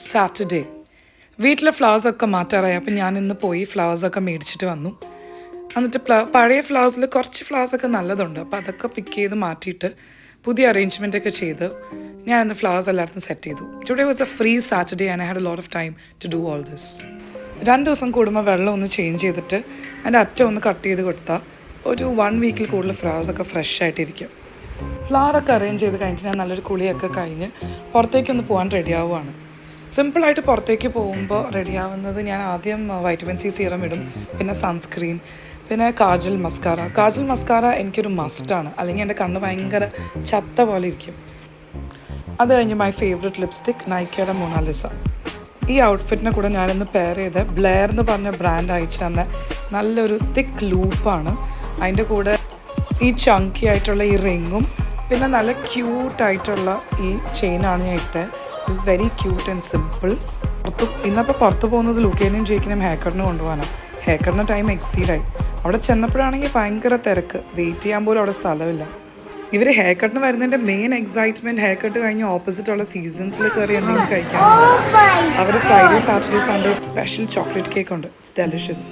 Saturday. വീട്ടിലെ ഫ്ലവേഴ്സൊക്കെ മാറ്റാറായി. അപ്പം ഞാൻ ഇന്ന് പോയി ഫ്ലവേഴ്സൊക്കെ മേടിച്ചിട്ട് വന്നു. എന്നിട്ട് പഴയ ഫ്ലവേഴ്സിൽ കുറച്ച് ഫ്ലവേഴ്സൊക്കെ നല്ലതുണ്ട്. അപ്പോൾ അതൊക്കെ പിക്ക് ചെയ്ത് മാറ്റിയിട്ട് പുതിയ അറേഞ്ച്മെൻറ്റൊക്കെ ചെയ്ത് ഞാൻ ഇന്ന് ഫ്ലവേഴ്സ് എല്ലായിടത്തും സെറ്റ് ചെയ്തു. Today was a free Saturday and I had a lot of time to do all this. 2 ദിവസം കൂടുമ്പോൾ വെള്ളം ഒന്ന് ചേഞ്ച് ചെയ്തിട്ട് അതിൻ്റെ അറ്റം ഒന്ന് കട്ട് ചെയ്ത് കൊടുത്താൽ ഒരു 1 വീക്കിൽ കൂടുതൽ ഫ്ലവേഴ്സൊക്കെ ഫ്രഷ് ആയിട്ടിരിക്കും. ഫ്ലവറൊക്കെ അറേഞ്ച് ചെയ്ത് കഴിഞ്ഞിട്ട് ഞാൻ നല്ലൊരു കുളിയൊക്കെ കഴിഞ്ഞ് പുറത്തേക്കൊന്ന് പോകാൻ റെഡിയാവുകയാണ്. സിമ്പിളായിട്ട് പുറത്തേക്ക് പോകുമ്പോൾ റെഡിയാവുന്നത് ഞാൻ ആദ്യം വൈറ്റമിൻ സി സീറം ഇടും, പിന്നെ സൺസ്ക്രീൻ, പിന്നെ കാജൽ മസ്കാര എനിക്കൊരു മസ്റ്റാണ്, അല്ലെങ്കിൽ എൻ്റെ കണ്ണ് ഭയങ്കര ചത്ത പോലെ ഇരിക്കും. അത് കഴിഞ്ഞ് മൈ ഫേവറേറ്റ് ലിപ്സ്റ്റിക് നൈക്കയുടെ മൊണാലിസ. ഈ ഔട്ട്ഫിറ്റിനെ കൂടെ ഞാനിന്ന് പെയർ ചെയ്ത് ബ്ലെയർ എന്ന് പറഞ്ഞ ബ്രാൻഡ് അയച്ചു തന്ന നല്ലൊരു തിക്ക് ലൂപ്പാണ്. അതിൻ്റെ കൂടെ ഈ ചങ്കി ആയിട്ടുള്ള ഈ റിങ്ങും പിന്നെ നല്ല ക്യൂട്ടായിട്ടുള്ള ഈ ചെയിനാണ് ഞാൻ ഇട്ടത്. It's very cute and simple. ഇന്നപ്പോൾ പുറത്ത് പോകുന്നത് ലുക്കേനും ജയിക്കിനും ഹെയർ കട്ടിന് കൊണ്ടുപോകാനാണ്. ഹെയർ കട്ടിന് ടൈം എക്സീഡായി. അവിടെ ചെന്നപ്പോഴാണെങ്കിൽ ഭയങ്കര തിരക്ക്, വെയിറ്റ് ചെയ്യാൻ പോലും അവിടെ സ്ഥലമില്ല. ഇവർ ഹെയർ കട്ടിന് വരുന്നതിൻ്റെ മെയിൻ എക്സൈറ്റ്മെൻറ്റ് ഹെയർ കട്ട് കഴിഞ്ഞ് ഓപ്പോസിറ്റുള്ള സീസൺസിൽ കയറി എന്തെങ്കിലും കഴിക്കാൻ. അവർ Friday Saturday Sunday special chocolate cake ഉണ്ട്. It's delicious.